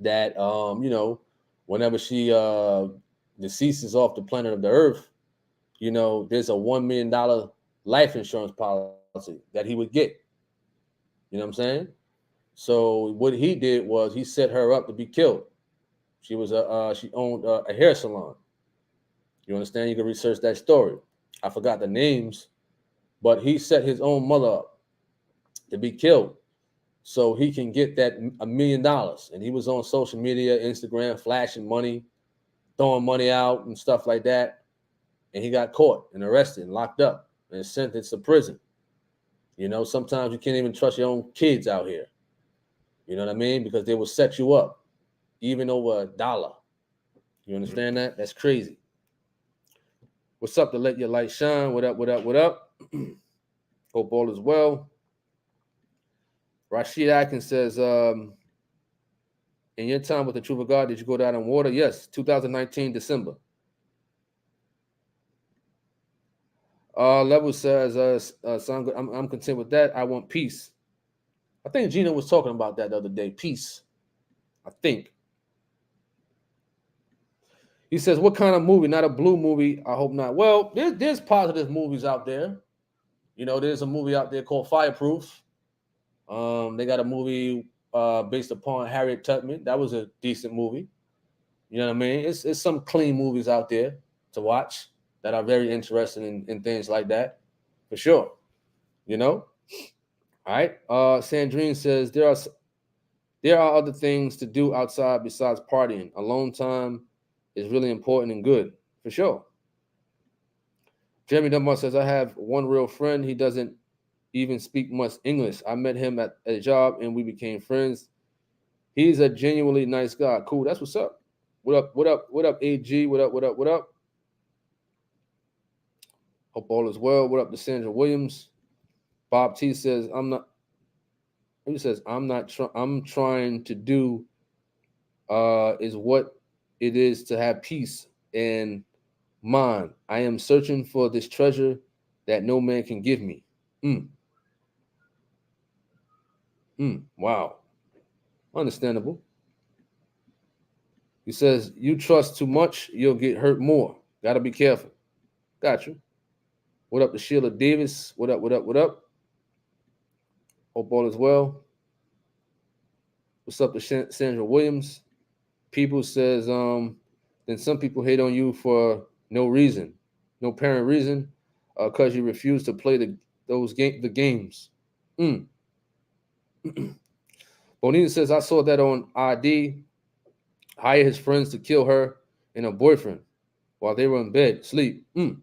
that you know, whenever she deceases off the planet of the Earth, you know, there's a $1 million life insurance policy that he would get. You know what I'm saying? So what he did was he set her up to be killed. She owned a hair salon. You understand? You can research that story. I forgot the names, but he set his own mother up to be killed so he can get that $1 million. And he was on social media, Instagram, flashing money, throwing money out and stuff like that. And he got caught and arrested and locked up and sentenced to prison. You know, sometimes you can't even trust your own kids out here. You know what I mean? Because they will set you up, even over $1. You understand that? That's crazy. What's up to Let Your Light Shine? What up, what up, what up? Hope all is well. Rashid Atkins says, in your time with the Truth of God, did you go down in water? Yes, 2019, December. Level says, I'm content with that. I want peace. I think Gina was talking about that the other day. Peace. I think. He says, what kind of movie? Not a blue movie. I hope not. Well, there's positive movies out there. You know, there's a movie out there called Fireproof. They got a movie based upon Harriet Tubman. That was a decent movie. You know what I mean? It's some clean movies out there to watch that are very interesting in things like that, for sure. You know? All right. Sandrine says there are other things to do outside besides partying. Alone time is really important and good, for sure. Jeremy Dunbar says, I have one real friend. He doesn't even speak much English. I met him at a job and we became friends. He's a genuinely nice guy. Cool. That's what's up. What up? What up? What up, AG? What up? What up? What up? Hope all is well. What up to Sandra Williams? Bob T says, I'm not. He says, I'm not. I'm trying to do. Is what it is to have peace and mind. I am searching for this treasure that no man can give me. Wow. Understandable. He says, you trust too much, you'll get hurt more. Got to be careful. Got you. What up to Sheila Davis? What up? What up? What up? Hope all is well. What's up to Sandra Williams? People says, then some people hate on you for no reason, no apparent reason, because you refuse to play the games. Bonita says, I saw that on ID. Hire his friends to kill her and her boyfriend while they were in bed, sleep. There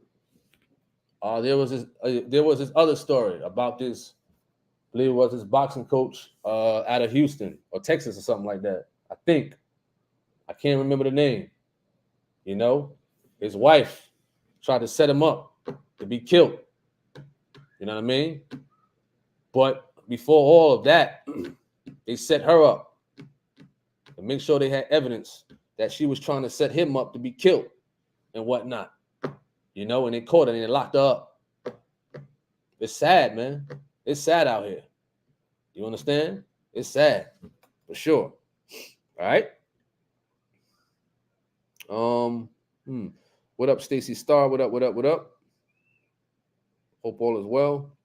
was this other story about this. I believe it was this boxing coach out of Houston or Texas or something like that. I think. I can't remember the name. You know, his wife tried to set him up to be killed. You know what I mean? But before all of that, they set her up to make sure they had evidence that she was trying to set him up to be killed and whatnot. You know, and they caught her and they locked her up. It's sad, man. It's sad out here. You understand? It's sad, for sure. All right. What up, Stacy Starr? What up? What up? What up? Hope all is well.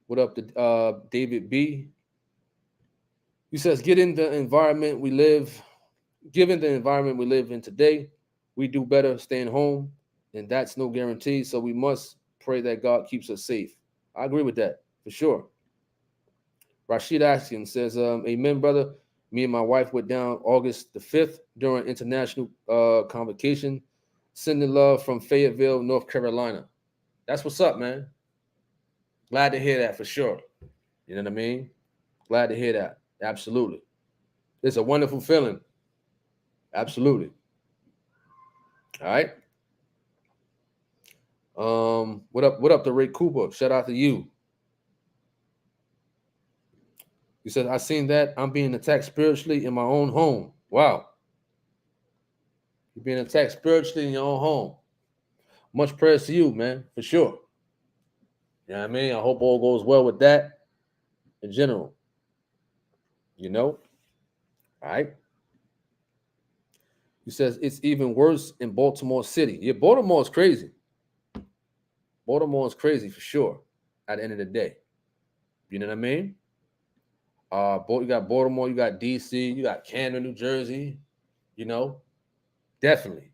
What up to David B? He says, given the environment we live in today, we do better staying home, and that's no guarantee. So we must pray that God keeps us safe. I agree with that, for sure. Rashid Ashkin says, amen, brother. Me and my wife went down August the 5th during international convocation. Sending love from Fayetteville, North Carolina. That's what's up, man. Glad to hear that for sure. You know what I mean? Glad to hear that. Absolutely. It's a wonderful feeling. Absolutely. All right. What up to Ray Cooper? Shout out to you. He said, I seen that. I'm being attacked spiritually in my own home. Wow. You're being attacked spiritually in your own home. Much prayers to you, man, for sure. You know what I mean? I hope all goes well with that in general. You know? All right. He says, it's even worse in Baltimore City. Yeah, Baltimore is crazy. Baltimore is crazy for sure at the end of the day. You know what I mean? You got Baltimore, you got DC, you got Camden, New Jersey, you know, definitely.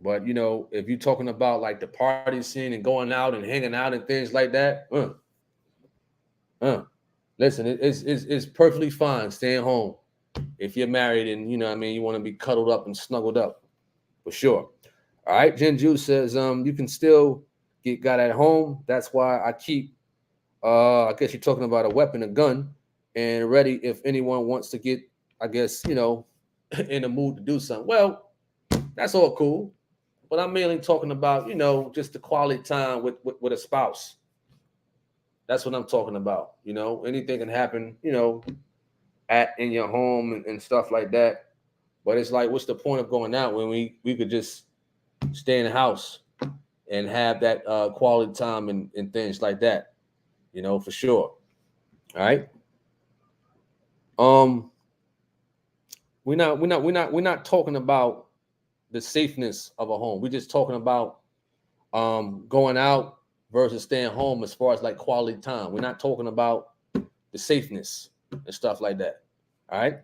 But, you know, if you're talking about like the party scene and going out and hanging out and things like that, listen, it's perfectly fine staying home if you're married and, you know what I mean, you want to be cuddled up and snuggled up, for sure. All right, Jen Ju says, you can still get got at home. That's why I keep, I guess you're talking about a weapon, a gun, and ready if anyone wants to get, I guess, you know, in the mood to do something. Well, that's all cool. But I'm mainly talking about, you know, just the quality time with a spouse. That's what I'm talking about. You know, anything can happen, you know, in your home and stuff like that. But it's like, what's the point of going out when we could just stay in the house and have that quality time and things like that, you know, for sure. All right. We're not talking about the safeness of a home. We're just talking about going out versus staying home as far as like quality time. We're not talking about the safeness and stuff like that. All right.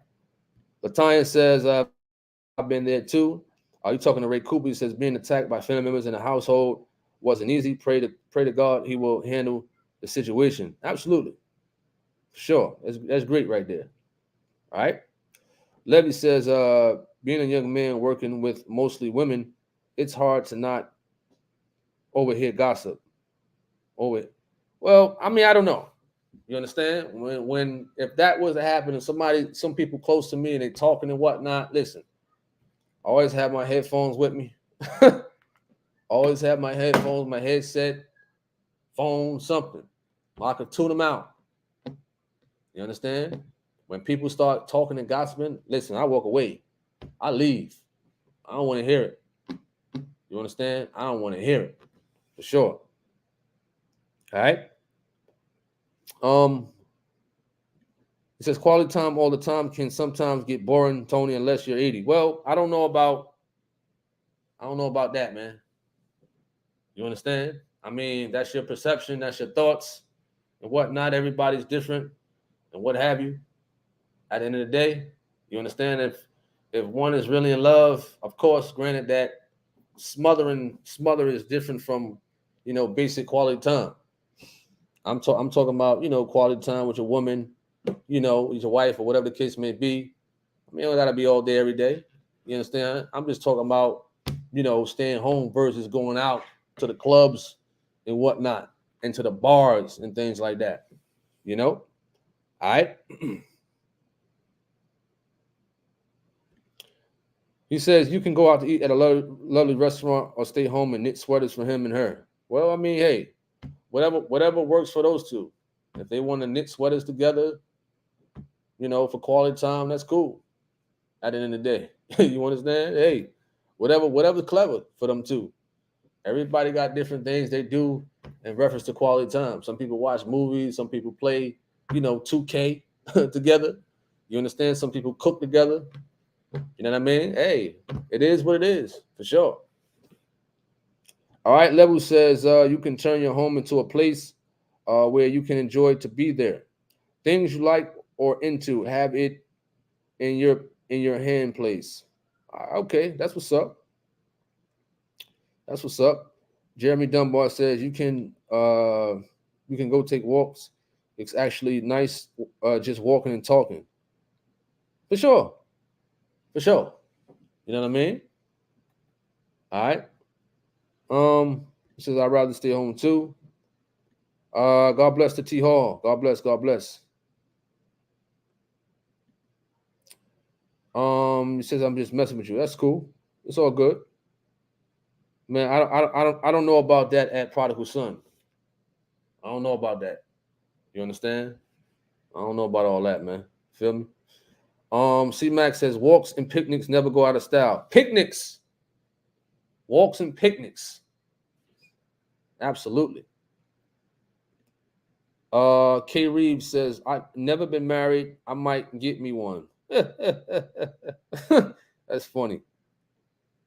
Latanya says, I've been there too. Are you talking to Ray Cooper? He says, being attacked by family members in the household wasn't easy. Pray to God he will handle the situation. Absolutely. Sure. That's great right there. All right. Levy says, being a young man working with mostly women, it's hard to not overhear gossip. Well, I mean, I don't know. You understand? When if that was to happen and some people close to me and they talking and whatnot, listen, I always have my headphones with me. Always have my headphones, my headset, phone, something. I can tune them out. You understand? When people start talking and gossiping, listen, I walk away. I leave. I don't want to hear it. You understand? I don't want to hear it. For sure. All right. It says quality time all the time can sometimes get boring, Tony, unless you're 80. Well, I don't know about that, man. You understand? I mean, that's your perception, that's your thoughts and whatnot. Everybody's different and what have you. At the end of the day, you understand if one is really in love, of course, granted that smother is different from, basic quality time. I'm talking about, quality time with your woman, your wife or whatever the case may be. I mean, it gotta be all day, every day. You understand? I'm just talking about, staying home versus going out to the clubs and whatnot, and to the bars and things like that. All right. He says you can go out to eat at a lovely restaurant or stay home and knit sweaters for him and her. Well, I mean, hey, whatever works for those two. If they want to knit sweaters together, for quality time, that's cool. At the end of the day, you understand? Hey, whatever's clever for them too. Everybody got different things they do in reference to quality time. Some people watch movies. Some people play, 2K together. You understand? Some people cook together. You know what I mean? Hey, it is what it is, for sure. All right, Level says you can turn your home into a place where you can enjoy to be there. Things you like or into, have it in your hand place. Okay, that's what's up. That's what's up. Jeremy Dunbar says you can go take walks. It's actually nice just walking and talking. For sure. For sure. You know what I mean? All right. He says I'd rather stay home too. God bless the T Hall. God bless. God bless. He says I'm just messing with you. That's cool. It's all good. Man, I don't know about that at Prodigal Son. I don't know about that. You understand? I don't know about all that, man. Feel me? C Max says walks and picnics never go out of style. Picnics. Walks and picnics. Absolutely. K Reeves says, I've never been married. I might get me one. That's funny.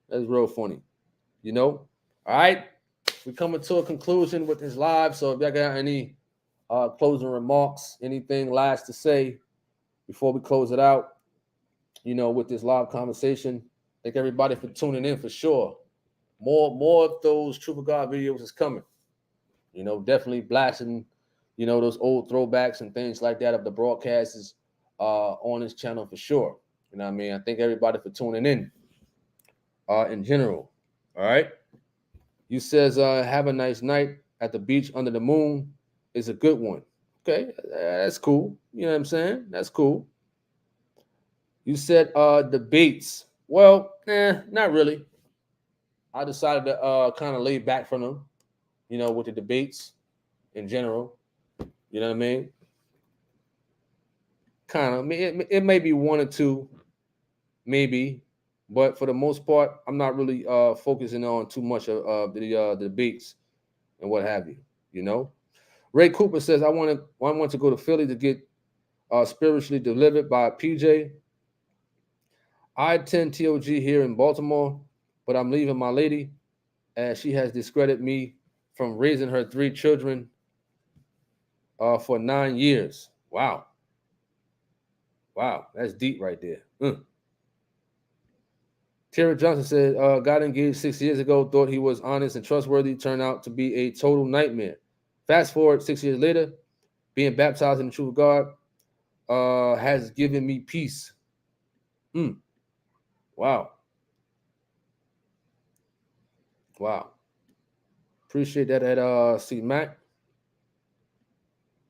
That's real funny. All right. We're coming to a conclusion with this live. So if y'all got any closing remarks, anything last to say before we close it out, with this live conversation. Thank everybody for tuning in for sure. More of those Truth of God videos is coming. Definitely blasting, those old throwbacks and things like that of the broadcasts on this channel for sure. You know what I mean? I thank everybody for tuning in general. All right. You says have a nice night at the beach under the moon is a good one. Okay, that's cool. You know what I'm saying? That's cool. You said debates. Well, not really. I decided to kind of lay back from them, with the debates in general. You know what I mean? Kind of. It may be one or two, maybe, but for the most part, I'm not really focusing on too much of the debates and what have you. Ray Cooper says I want to go to Philly to get spiritually delivered by PJ. I attend TOG here in Baltimore, but I'm leaving my lady as she has discredited me from raising her 3 children for 9 years. Wow. Wow, that's deep right there. Terry Johnson said, got engaged 6 years ago, thought he was honest and trustworthy, turned out to be a total nightmare. Fast forward 6 years later, being baptized in the truth of God has given me peace. Wow. Wow. Appreciate that at C Mac.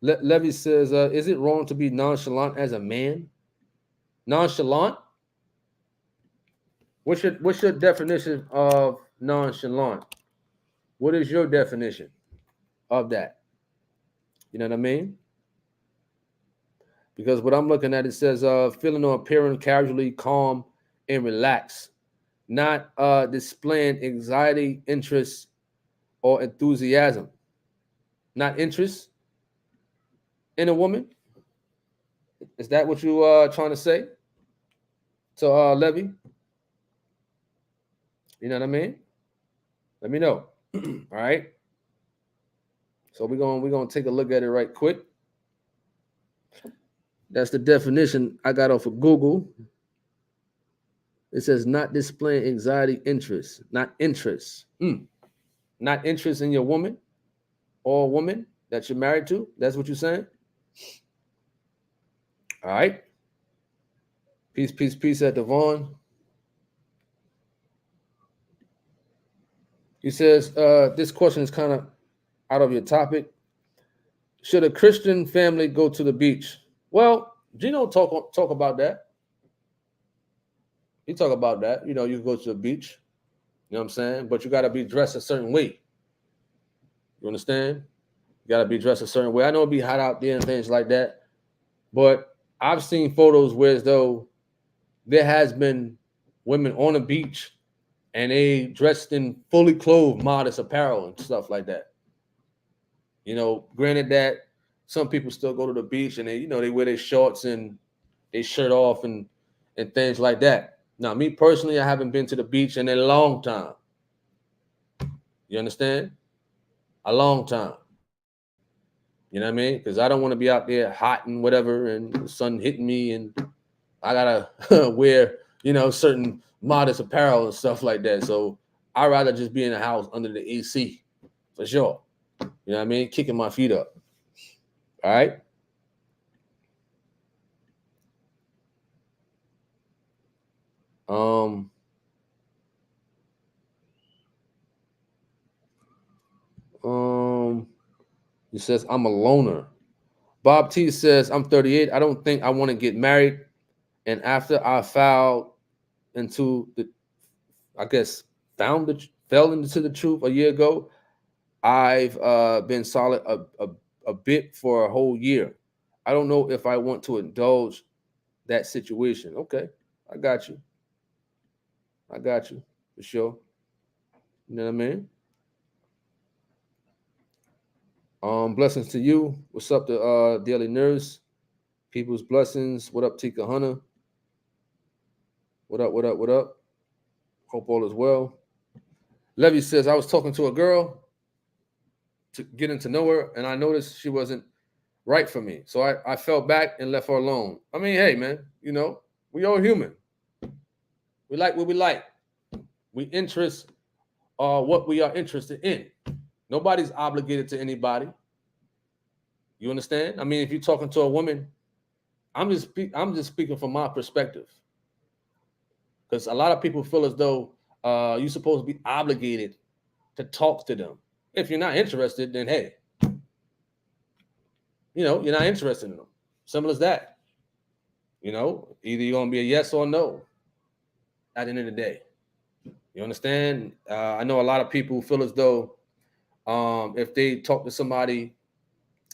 Levy says, is it wrong to be nonchalant as a man? Nonchalant? What's your definition of nonchalant? What is your definition of that? You know what I mean? Because what I'm looking at, it says feeling or appearing casually calm and relaxed, not displaying anxiety, interest, or enthusiasm. Not interest in a woman. Is that what you trying to say? So Levy, you know what I mean? Let me know. All right. So we're gonna take a look at it right quick. That's the definition I got off of Google. It says not displaying anxiety, interest, not interest. Not interest in your woman or woman that you're married to. That's what you're saying? All right. Peace, peace, peace at Devon. He says, this question is kind of out of your topic. Should a Christian family go to the beach? Well, Gino talk about that. He talk about that. You know, you can go to the beach. You know what I'm saying? But you got to be dressed a certain way. You understand? You got to be dressed a certain way. I know it'd be hot out there and things like that. But I've seen photos where as though there has been women on the beach and they dressed in fully clothed, modest apparel and stuff like that. You know, granted that some people still go to the beach and they, you know, they wear their shorts and they shirt off and things like that. Now, me personally, I haven't been to the beach in a long time. You understand? A long time. You know what I mean? Because I don't want to be out there hot and whatever and the sun hitting me and I gotta wear, you know, certain modest apparel and stuff like that. So I'd rather just be in the house under the AC for sure. You know what I mean? Kicking my feet up. All right. He says, I'm a loner. Bob T says, I'm 38. I don't think I want to get married. And after I fell into the, I guess, fell into the truth a year ago, I've been solid a bit for a whole year. I don't know if I want to indulge that situation. Okay, I got you. I got you for sure. You know what I mean? Blessings to you. What's up to Daily Nurse? People's blessings. What up, Tika Hunter? What up, what up, what up? Hope all is well. Levy says, I was talking to a girl to getting to know her, and I noticed she wasn't right for me. So I fell back and left her alone. I mean, hey, man, you know, we all human. We like what we like. We interest what we are interested in. Nobody's obligated to anybody. You understand? I mean, if you're talking to a woman, I'm just speaking from my perspective. Because a lot of people feel as though you're supposed to be obligated to talk to them. If you're not interested, then hey, you know, you're not interested in them. Simple as that. You know, either you're going to be a yes or no at the end of the day. You understand? I know a lot of people feel as though if they talk to somebody,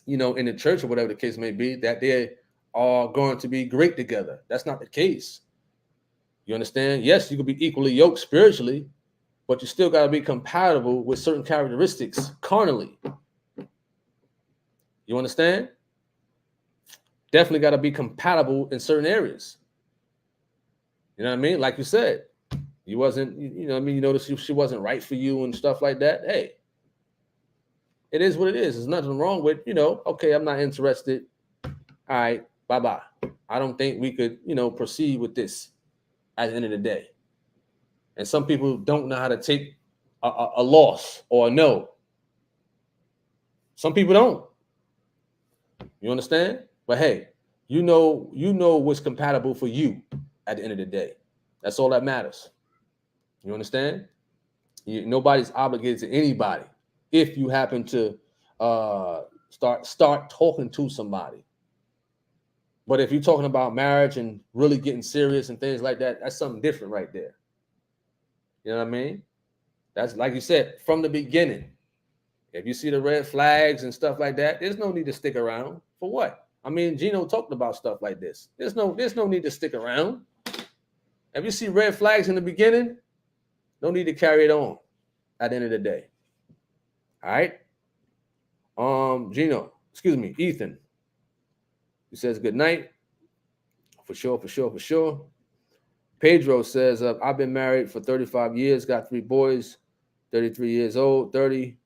you know, in the church or whatever the case may be, that they are going to be great together. That's not the case. You understand? Yes, you can be equally yoked spiritually, but you still got to be compatible with certain characteristics carnally. You understand? Definitely got to be compatible in certain areas. You know what I mean? Like you said, you wasn't, you know what I mean? You noticed she wasn't right for you and stuff like that. Hey, it is what it is. There's nothing wrong with, you know, okay, I'm not interested. All right, bye-bye. I don't think we could, you know, proceed with this at the end of the day. And some people don't know how to take a loss or a no. Some people don't. You understand? But hey, you know what's compatible for you at the end of the day. That's all that matters. You understand? Nobody's obligated to anybody. If you happen to Start talking to somebody. But if you're talking about marriage and really getting serious and things like that, that's something different right there. You know what I mean? That's like you said, from the beginning. If you see the red flags and stuff like that, there's no need to stick around. For what? I mean, Gino talked about stuff like this. There's no need to stick around. If you see red flags in the beginning, no need to carry it on at the end of the day. All right. Ethan. He says good night. For sure. Pedro says, I've been married for 35 years, got 3 boys, 33 years old, 30.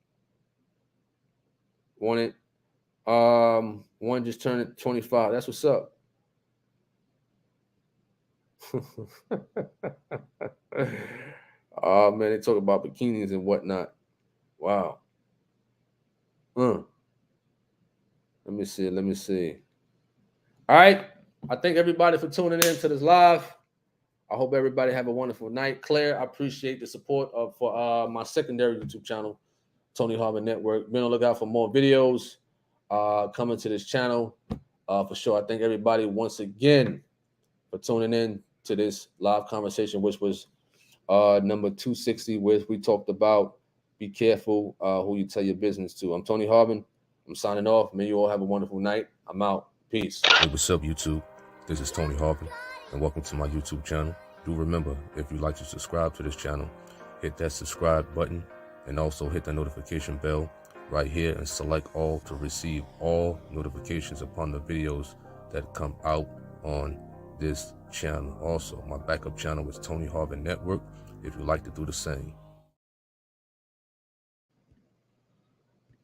One just turned 25. That's what's up. Oh man, they talk about bikinis and whatnot. Wow. Let me see. All right. I thank everybody for tuning in to this live. I hope everybody have a wonderful night. Claire, I appreciate the support for my secondary YouTube channel, Tony Harvin Network. Be on the lookout for more videos coming to this channel for sure. I thank everybody once again for tuning in to this live conversation, which was number 260, where we talked about be careful who you tell your business to. I'm Tony Harvin. I'm signing off. May you all have a wonderful night. I'm out. Peace. Hey, what's up, YouTube? This is Tony Harvin, and welcome to my YouTube channel. Do remember, if you'd like to subscribe to this channel, hit that subscribe button and also hit the notification bell right here and select all to receive all notifications upon the videos that come out on this channel. Also, my backup channel is Tony Harvin Network if you'd like to do the same.